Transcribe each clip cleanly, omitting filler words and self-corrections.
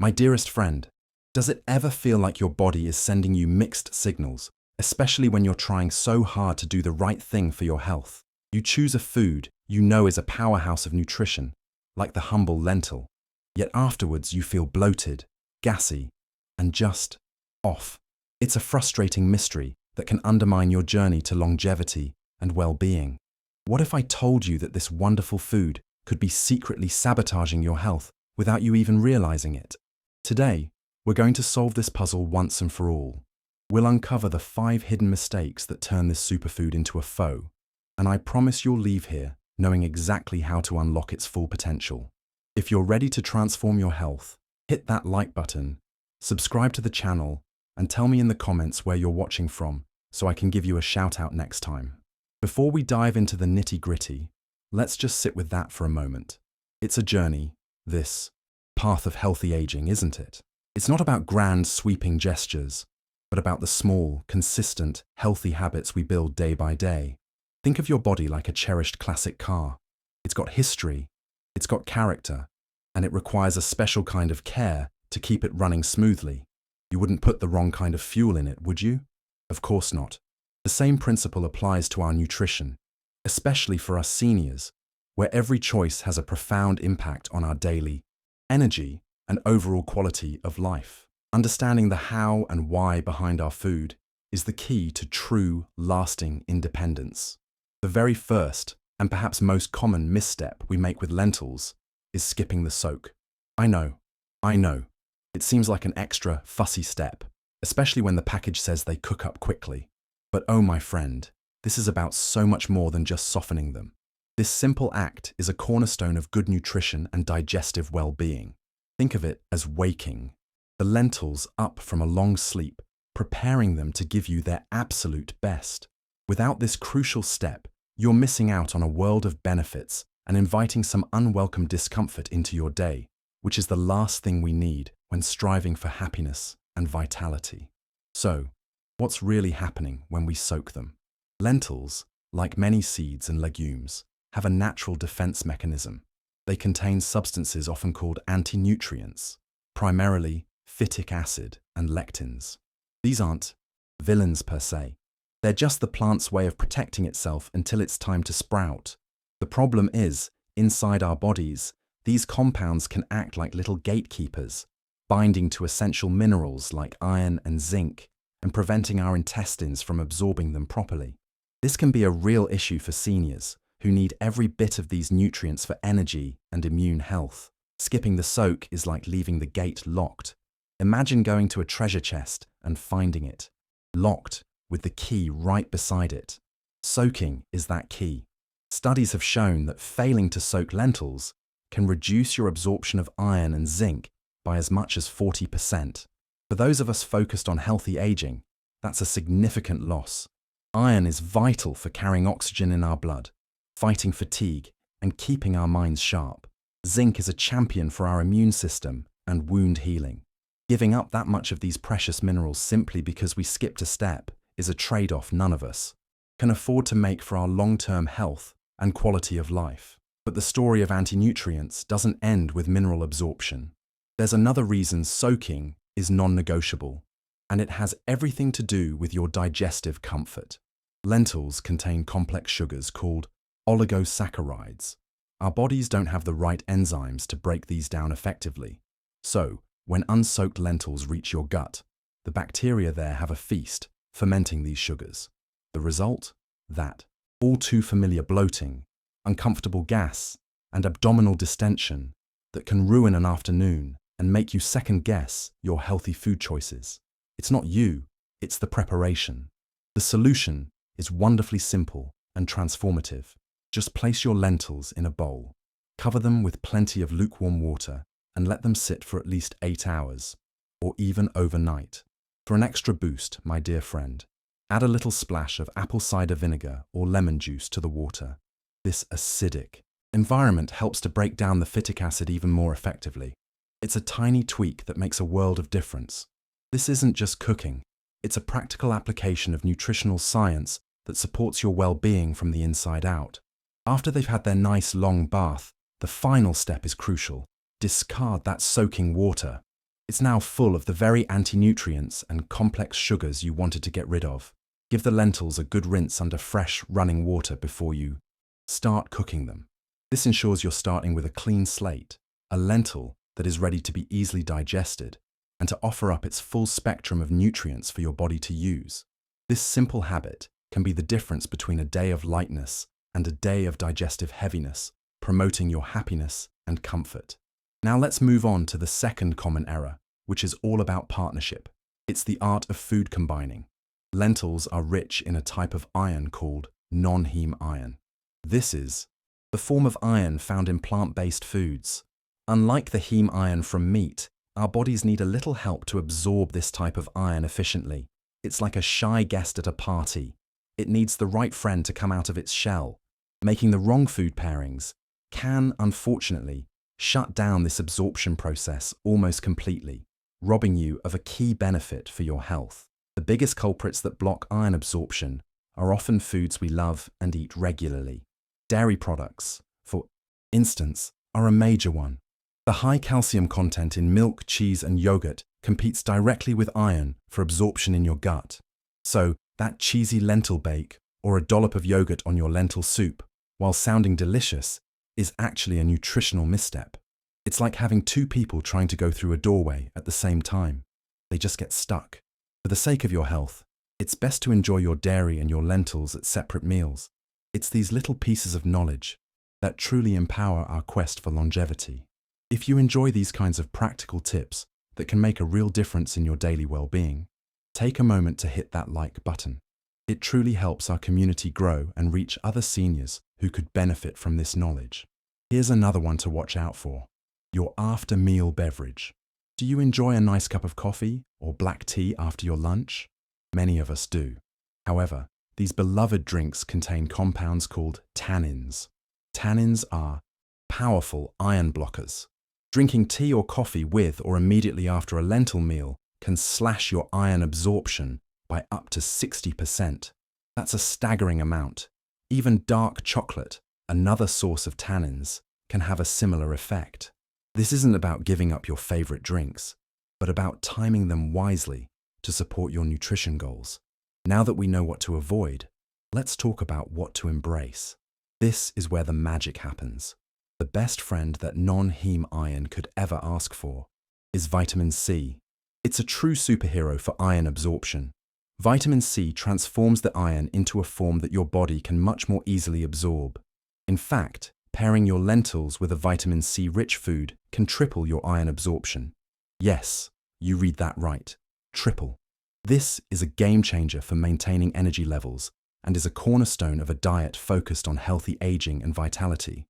My dearest friend, does it ever feel like your body is sending you mixed signals, especially when you're trying so hard to do the right thing for your health? You choose a food you know is a powerhouse of nutrition, like the humble lentil, yet afterwards you feel bloated, gassy, and just off. It's a frustrating mystery that can undermine your journey to longevity and well-being. What if I told you that this wonderful food could be secretly sabotaging your health without you even realizing it? Today, we're going to solve this puzzle once and for all. We'll uncover the 5 hidden mistakes that turn this superfood into a foe, and I promise you'll leave here knowing exactly how to unlock its full potential. If you're ready to transform your health, hit that like button, subscribe to the channel, and tell me in the comments where you're watching from so I can give you a shout out next time. Before we dive into the nitty-gritty, let's just sit with that for a moment. It's a journey, this path of healthy aging, isn't it? It's not about grand, sweeping gestures, but about the small, consistent, healthy habits we build day by day. Think of your body like a cherished classic car. It's got history, it's got character, and it requires a special kind of care to keep it running smoothly. You wouldn't put the wrong kind of fuel in it, would you? Of course not. The same principle applies to our nutrition, especially for us seniors, where every choice has a profound impact on our daily energy and overall quality of life. Understanding the how and why behind our food is the key to true, lasting independence. The very first, and perhaps most common misstep we make with lentils is skipping the soak. I know. It seems like an extra, fussy step, especially when the package says they cook up quickly. But oh my friend, this is about so much more than just softening them. This simple act is a cornerstone of good nutrition and digestive well-being. Think of it as waking the lentils up from a long sleep, preparing them to give you their absolute best. Without this crucial step, you're missing out on a world of benefits and inviting some unwelcome discomfort into your day, which is the last thing we need when striving for happiness and vitality. So, what's really happening when we soak them? Lentils, like many seeds and legumes, have a natural defense mechanism. They contain substances often called anti-nutrients, primarily phytic acid and lectins. These aren't villains per se. They're just the plant's way of protecting itself until it's time to sprout. The problem is, inside our bodies, these compounds can act like little gatekeepers, binding to essential minerals like iron and zinc, and preventing our intestines from absorbing them properly. This can be a real issue for seniors, who need every bit of these nutrients for energy and immune health. Skipping the soak is like leaving the gate locked. Imagine going to a treasure chest and finding it locked, with the key right beside it. Soaking is that key. Studies have shown that failing to soak lentils can reduce your absorption of iron and zinc by as much as 40%. For those of us focused on healthy aging, that's a significant loss. Iron is vital for carrying oxygen in our blood, fighting fatigue, and keeping our minds sharp. Zinc is a champion for our immune system and wound healing. Giving up that much of these precious minerals simply because we skipped a step is a trade-off none of us can afford to make for our long-term health and quality of life. But the story of anti-nutrients doesn't end with mineral absorption. There's another reason soaking is non-negotiable, and it has everything to do with your digestive comfort. Lentils contain complex sugars called oligosaccharides. Our bodies don't have the right enzymes to break these down effectively. So, when unsoaked lentils reach your gut, the bacteria there have a feast, fermenting these sugars. The result? That all too familiar bloating, uncomfortable gas, and abdominal distension that can ruin an afternoon and make you second-guess your healthy food choices. It's not you, it's the preparation. The solution is wonderfully simple and transformative. Just place your lentils in a bowl, cover them with plenty of lukewarm water, and let them sit for at least 8 hours, or even overnight. For an extra boost, my dear friend, add a little splash of apple cider vinegar or lemon juice to the water. This acidic environment helps to break down the phytic acid even more effectively. It's a tiny tweak that makes a world of difference. This isn't just cooking, it's a practical application of nutritional science that supports your well-being from the inside out. After they've had their nice long bath, the final step is crucial. Discard that soaking water. It's now full of the very anti-nutrients and complex sugars you wanted to get rid of. Give the lentils a good rinse under fresh, running water before you start cooking them. This ensures you're starting with a clean slate, a lentil that is ready to be easily digested and to offer up its full spectrum of nutrients for your body to use. This simple habit can be the difference between a day of lightness and a day of digestive heaviness, promoting your happiness and comfort. Now let's move on to the second common error, which is all about partnership. It's the art of food combining. Lentils are rich in a type of iron called non-heme iron. This is the form of iron found in plant-based foods. Unlike the heme iron from meat, our bodies need a little help to absorb this type of iron efficiently. It's like a shy guest at a party. It needs the right friend to come out of its shell. Making the wrong food pairings can, unfortunately, shut down this absorption process almost completely, robbing you of a key benefit for your health. The biggest culprits that block iron absorption are often foods we love and eat regularly. Dairy products, for instance, are a major one. The high calcium content in milk, cheese, and yogurt competes directly with iron for absorption in your gut. So, that cheesy lentil bake or a dollop of yogurt on your lentil soup, while sounding delicious, is actually a nutritional misstep. It's like having two people trying to go through a doorway at the same time. They just get stuck. For the sake of your health, it's best to enjoy your dairy and your lentils at separate meals. It's these little pieces of knowledge that truly empower our quest for longevity. If you enjoy these kinds of practical tips that can make a real difference in your daily well-being, take a moment to hit that like button. It truly helps our community grow and reach other seniors who could benefit from this knowledge. Here's another one to watch out for: your after-meal beverage. Do you enjoy a nice cup of coffee or black tea after your lunch? Many of us do. However, these beloved drinks contain compounds called tannins. Tannins are powerful iron blockers. Drinking tea or coffee with or immediately after a lentil meal can slash your iron absorption by up to 60%. That's a staggering amount. Even dark chocolate, another source of tannins, can have a similar effect. This isn't about giving up your favorite drinks, but about timing them wisely to support your nutrition goals. Now that we know what to avoid, let's talk about what to embrace. This is where the magic happens. The best friend that non-heme iron could ever ask for is vitamin C. It's a true superhero for iron absorption. Vitamin C transforms the iron into a form that your body can much more easily absorb. In fact, pairing your lentils with a vitamin C-rich food can triple your iron absorption. Yes, you read that right. Triple. This is a game changer for maintaining energy levels and is a cornerstone of a diet focused on healthy aging and vitality.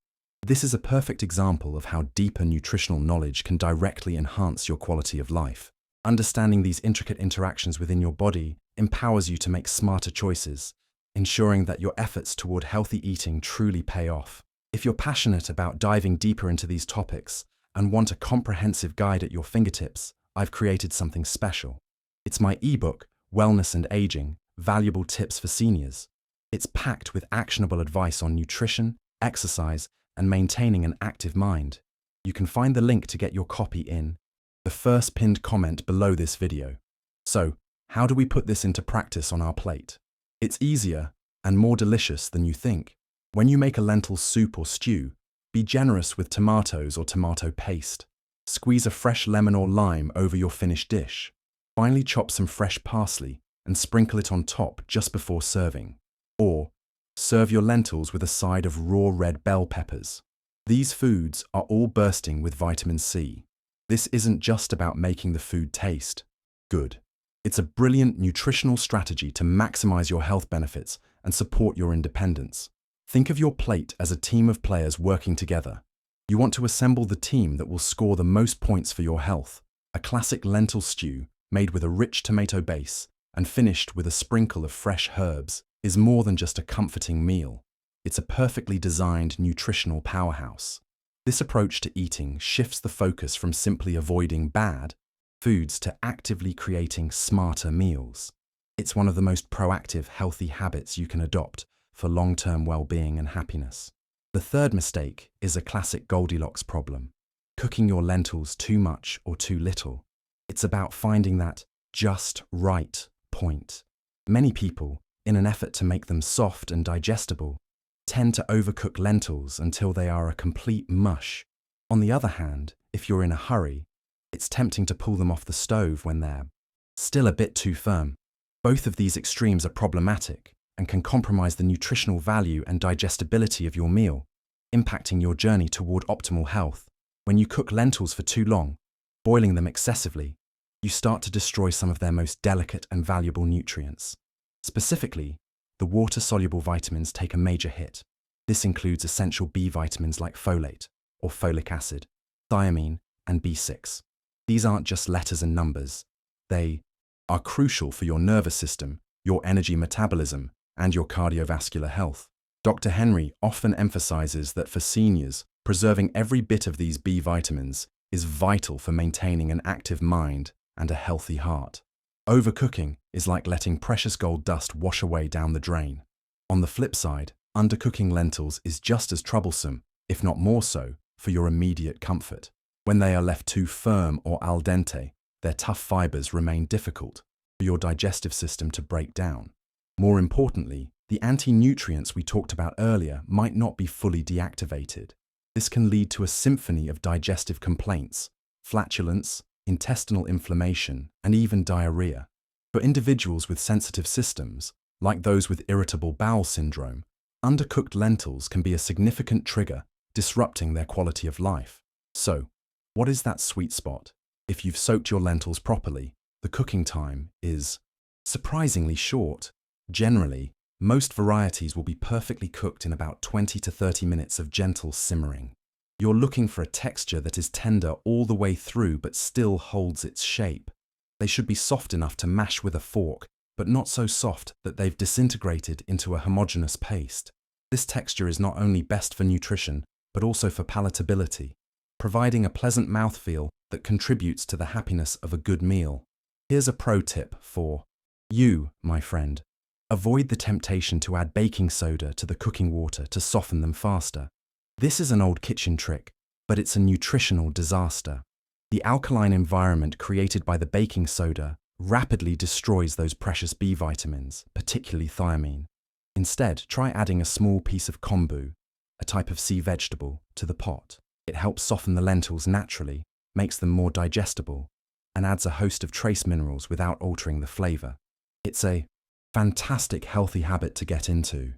This is a perfect example of how deeper nutritional knowledge can directly enhance your quality of life. Understanding these intricate interactions within your body empowers you to make smarter choices, ensuring that your efforts toward healthy eating truly pay off. If you're passionate about diving deeper into these topics and want a comprehensive guide at your fingertips, I've created something special. It's my ebook, Wellness and Aging: Valuable Tips for Seniors. It's packed with actionable advice on nutrition, exercise, and maintaining an active mind. You can find the link to get your copy in the first pinned comment below this video. So, how do we put this into practice on our plate? It's easier and more delicious than you think. When you make a lentil soup or stew, be generous with tomatoes or tomato paste. Squeeze a fresh lemon or lime over your finished dish. Finally, chop some fresh parsley and sprinkle it on top just before serving. Or, serve your lentils with a side of raw red bell peppers. These foods are all bursting with vitamin C. This isn't just about making the food taste good. It's a brilliant nutritional strategy to maximize your health benefits and support your independence. Think of your plate as a team of players working together. You want to assemble the team that will score the most points for your health. A classic lentil stew, made with a rich tomato base and finished with a sprinkle of fresh herbs, is more than just a comforting meal. It's a perfectly designed nutritional powerhouse. This approach to eating shifts the focus from simply avoiding bad foods to actively creating smarter meals. It's one of the most proactive, healthy habits you can adopt for long-term well-being and happiness. The third mistake is a classic Goldilocks problem: cooking your lentils too much or too little. It's about finding that just right point. Many people, in an effort to make them soft and digestible, tend to overcook lentils until they are a complete mush. On the other hand, if you're in a hurry, it's tempting to pull them off the stove when they're still a bit too firm. Both of these extremes are problematic and can compromise the nutritional value and digestibility of your meal, impacting your journey toward optimal health. When you cook lentils for too long, boiling them excessively, you start to destroy some of their most delicate and valuable nutrients. Specifically, the water-soluble vitamins take a major hit. This includes essential B vitamins like folate or folic acid, thiamine, and B6. These aren't just letters and numbers. They are crucial for your nervous system, your energy metabolism, and your cardiovascular health. Dr. Henry often emphasizes that for seniors, preserving every bit of these B vitamins is vital for maintaining an active mind and a healthy heart. Overcooking is like letting precious gold dust wash away down the drain. On the flip side, undercooking lentils is just as troublesome, if not more so, for your immediate comfort. When they are left too firm or al dente, their tough fibers remain difficult for your digestive system to break down. More importantly, the anti-nutrients we talked about earlier might not be fully deactivated. This can lead to a symphony of digestive complaints, flatulence, intestinal inflammation, and even diarrhea. For individuals with sensitive systems, like those with irritable bowel syndrome, undercooked lentils can be a significant trigger, disrupting their quality of life. So, what is that sweet spot? If you've soaked your lentils properly, the cooking time is surprisingly short. Generally, most varieties will be perfectly cooked in about 20 to 30 minutes of gentle simmering. You're looking for a texture that is tender all the way through but still holds its shape. They should be soft enough to mash with a fork, but not so soft that they've disintegrated into a homogeneous paste. This texture is not only best for nutrition, but also for palatability, providing a pleasant mouthfeel that contributes to the happiness of a good meal. Here's a pro tip for you, my friend. Avoid the temptation to add baking soda to the cooking water to soften them faster. This is an old kitchen trick, but it's a nutritional disaster. The alkaline environment created by the baking soda rapidly destroys those precious B vitamins, particularly thiamine. Instead, try adding a small piece of kombu, a type of sea vegetable, to the pot. It helps soften the lentils naturally, makes them more digestible, and adds a host of trace minerals without altering the flavor. It's a fantastic healthy habit to get into.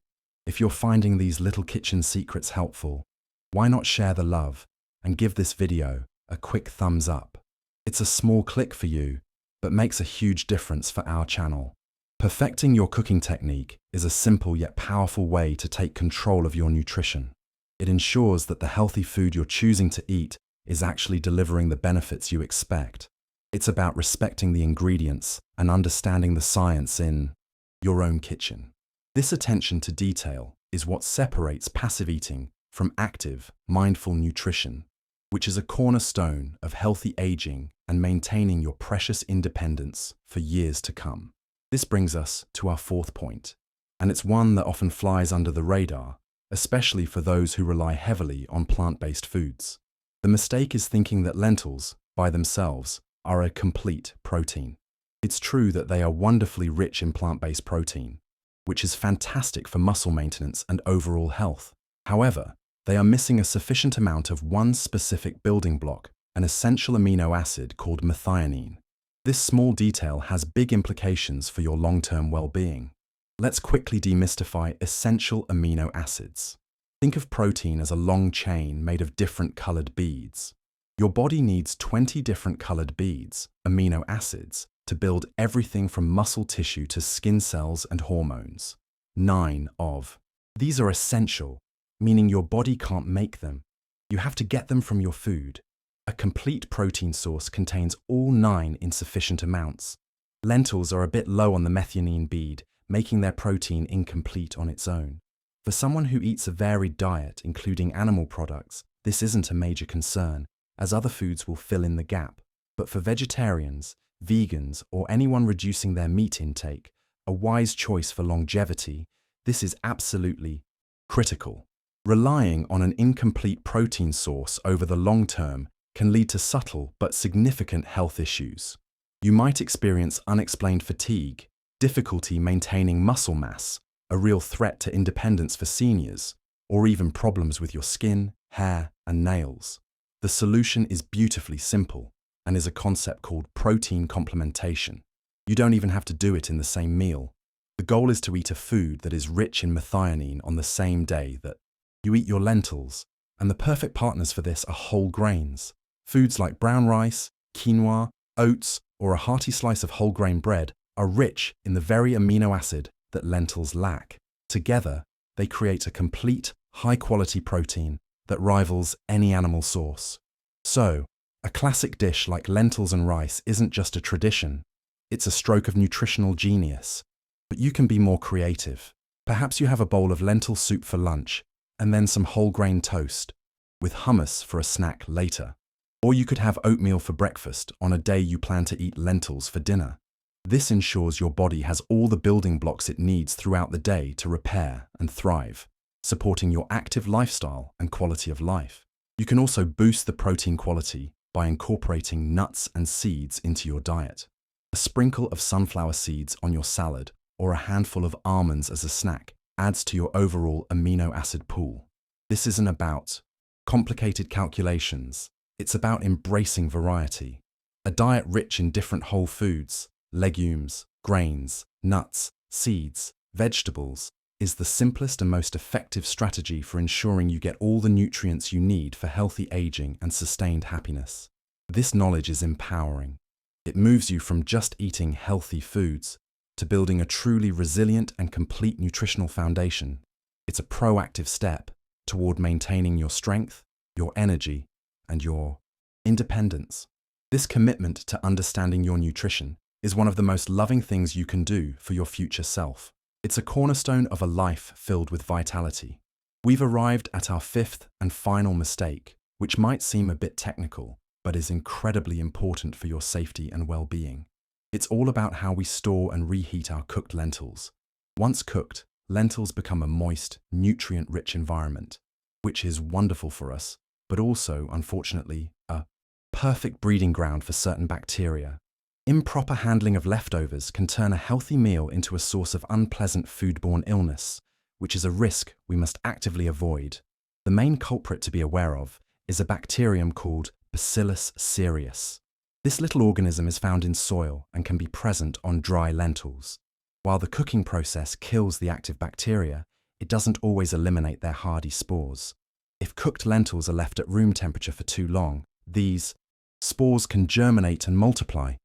If you're finding these little kitchen secrets helpful, why not share the love and give this video a quick thumbs up? It's a small click for you, but makes a huge difference for our channel. Perfecting your cooking technique is a simple yet powerful way to take control of your nutrition. It ensures that the healthy food you're choosing to eat is actually delivering the benefits you expect. It's about respecting the ingredients and understanding the science in your own kitchen. This attention to detail is what separates passive eating from active, mindful nutrition, which is a cornerstone of healthy aging and maintaining your precious independence for years to come. This brings us to our fourth point, and it's one that often flies under the radar, especially for those who rely heavily on plant-based foods. The mistake is thinking that lentils, by themselves, are a complete protein. It's true that they are wonderfully rich in plant-based protein, which is fantastic for muscle maintenance and overall health. However, they are missing a sufficient amount of one specific building block, an essential amino acid called methionine. This small detail has big implications for your long-term well-being. Let's quickly demystify essential amino acids. Think of protein as a long chain made of different colored beads. Your body needs 20 different colored beads, amino acids, to build everything from muscle tissue to skin cells and hormones. 9 of these are essential, meaning your body can't make them. You have to get them from your food. A complete protein source contains all 9 in sufficient amounts. Lentils are a bit low on the methionine bead, making their protein incomplete on its own. For someone who eats a varied diet, including animal products, this isn't a major concern, as other foods will fill in the gap. But for vegetarians, vegans, or anyone reducing their meat intake, a wise choice for longevity, this is absolutely critical. Relying on an incomplete protein source over the long term can lead to subtle but significant health issues. You might experience unexplained fatigue, difficulty maintaining muscle mass, a real threat to independence for seniors, or even problems with your skin, hair, and nails. The solution is beautifully simple and is a concept called protein complementation. You don't even have to do it in the same meal. The goal is to eat a food that is rich in methionine on the same day that you eat your lentils, and the perfect partners for this are whole grains. Foods like brown rice, quinoa, oats, or a hearty slice of whole grain bread are rich in the very amino acid that lentils lack. Together, they create a complete, high-quality protein that rivals any animal source. So, a classic dish like lentils and rice isn't just a tradition, it's a stroke of nutritional genius. But you can be more creative. Perhaps you have a bowl of lentil soup for lunch, and then some whole grain toast, with hummus for a snack later. Or you could have oatmeal for breakfast on a day you plan to eat lentils for dinner. This ensures your body has all the building blocks it needs throughout the day to repair and thrive, supporting your active lifestyle and quality of life. You can also boost the protein quality by incorporating nuts and seeds into your diet. A sprinkle of sunflower seeds on your salad or a handful of almonds as a snack adds to your overall amino acid pool. This isn't about complicated calculations, it's about embracing variety. A diet rich in different whole foods, legumes, grains, nuts, seeds, vegetables, is the simplest and most effective strategy for ensuring you get all the nutrients you need for healthy aging and sustained happiness. This knowledge is empowering. It moves you from just eating healthy foods to building a truly resilient and complete nutritional foundation. It's a proactive step toward maintaining your strength, your energy, and your independence. This commitment to understanding your nutrition is one of the most loving things you can do for your future self. It's a cornerstone of a life filled with vitality. We've arrived at our fifth and final mistake, which might seem a bit technical, but is incredibly important for your safety and well-being. It's all about how we store and reheat our cooked lentils. Once cooked, lentils become a moist, nutrient-rich environment, which is wonderful for us, but also, unfortunately, a perfect breeding ground for certain bacteria. Improper handling of leftovers can turn a healthy meal into a source of unpleasant foodborne illness, which is a risk we must actively avoid. The main culprit to be aware of is a bacterium called Bacillus cereus. This little organism is found in soil and can be present on dry lentils. While the cooking process kills the active bacteria, it doesn't always eliminate their hardy spores. If cooked lentils are left at room temperature for too long, these spores can germinate and multiply,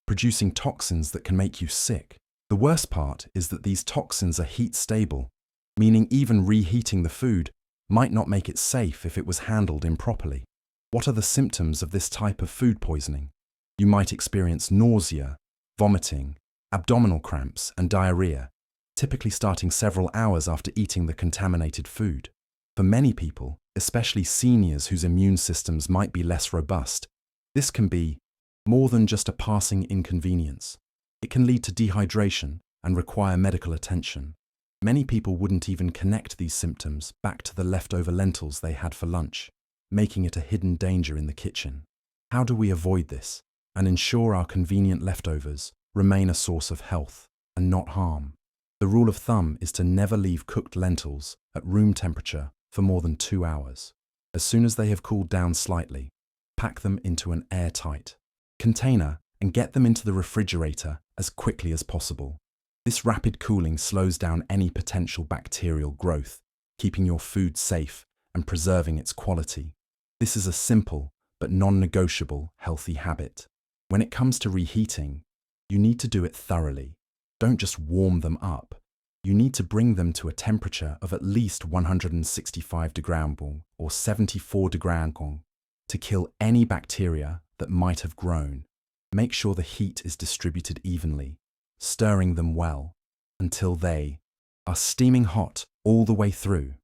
producing toxins that can make you sick. The worst part is that these toxins are heat stable, meaning even reheating the food might not make it safe if it was handled improperly. What are the symptoms of this type of food poisoning? You might experience nausea, vomiting, abdominal cramps, and diarrhea, typically starting several hours after eating the contaminated food. For many people, especially seniors whose immune systems might be less robust, this can be more than just a passing inconvenience. It can lead to dehydration and require medical attention. Many people wouldn't even connect these symptoms back to the leftover lentils they had for lunch, making it a hidden danger in the kitchen. How do we avoid this and ensure our convenient leftovers remain a source of health and not harm? The rule of thumb is to never leave cooked lentils at room temperature for more than 2 hours. As soon as they have cooled down slightly, pack them into an airtight container and get them into the refrigerator as quickly as possible. This rapid cooling slows down any potential bacterial growth, keeping your food safe and preserving its quality. This is a simple but non-negotiable healthy habit. When it comes to reheating, you need to do it thoroughly. Don't just warm them up. You need to bring them to a temperature of at least 165 degrees or 74 degrees to kill any bacteria that might have grown. Make sure the heat is distributed evenly, stirring them well until they are steaming hot all the way through.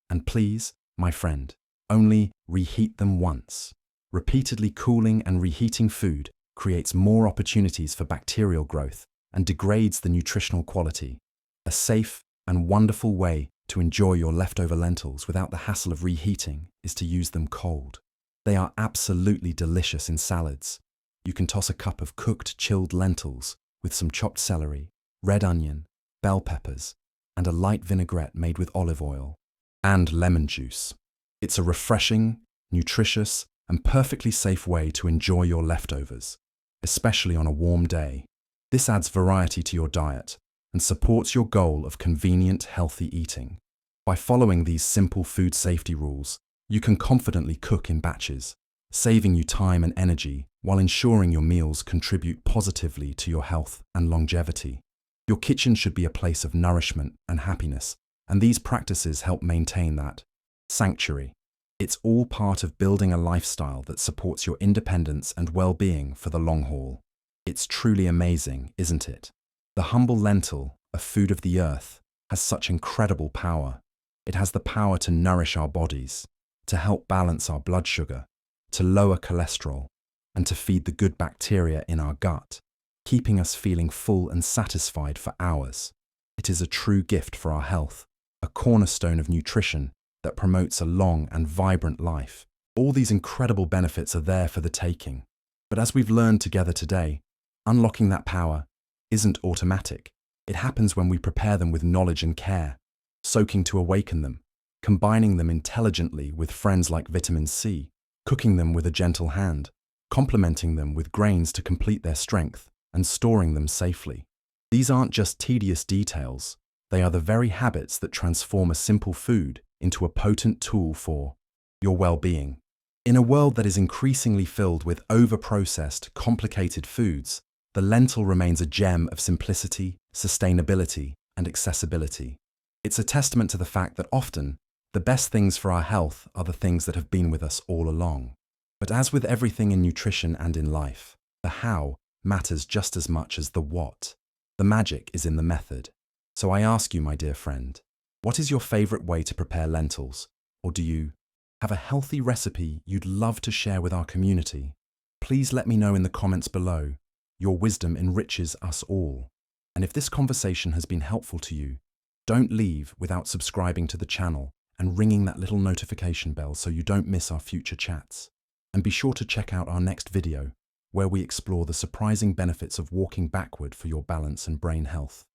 And please, my friend, only reheat them once. Repeatedly cooling and reheating food creates more opportunities for bacterial growth and degrades the nutritional quality. A safe and wonderful way to enjoy your leftover lentils without the hassle of reheating is to use them cold. They are absolutely delicious in salads, You can toss a cup of cooked, chilled lentils with some chopped celery, red onion, bell peppers, and a light vinaigrette made with olive oil and lemon juice. It's a refreshing, nutritious, and perfectly safe way to enjoy your leftovers, especially on a warm day. This adds variety to your diet and supports your goal of convenient, healthy eating. By following these simple food safety rules, you can confidently cook in batches, saving you time and energy while ensuring your meals contribute positively to your health and longevity. Your kitchen should be a place of nourishment and happiness, and these practices help maintain that sanctuary. It's all part of building a lifestyle that supports your independence and well-being for the long haul. It's truly amazing, isn't it? The humble lentil, a food of the earth, has such incredible power. It has the power to nourish our bodies, to help balance our blood sugar, to lower cholesterol, and to feed the good bacteria in our gut, keeping us feeling full and satisfied for hours. It is a true gift for our health, a cornerstone of nutrition that promotes a long and vibrant life. All these incredible benefits are there for the taking. But as we've learned together today, unlocking that power isn't automatic. It happens when we prepare them with knowledge and care, soaking to awaken them, combining them intelligently with friends like vitamin C, cooking them with a gentle hand, complementing them with grains to complete their strength, and storing them safely. These aren't just tedious details, they are the very habits that transform a simple food into a potent tool for your well-being. In a world that is increasingly filled with over-processed, complicated foods, the lentil remains a gem of simplicity, sustainability, and accessibility. It's a testament to the fact that often, the best things for our health are the things that have been with us all along. But as with everything in nutrition and in life, the how matters just as much as the what. The magic is in the method. So I ask you, my dear friend, what is your favorite way to prepare lentils? Or do you have a healthy recipe you'd love to share with our community? Please let me know in the comments below. Your wisdom enriches us all. And if this conversation has been helpful to you, don't leave without subscribing to the channel and ringing that little notification bell so you don't miss our future chats. And be sure to check out our next video, where we explore the surprising benefits of walking backward for your balance and brain health.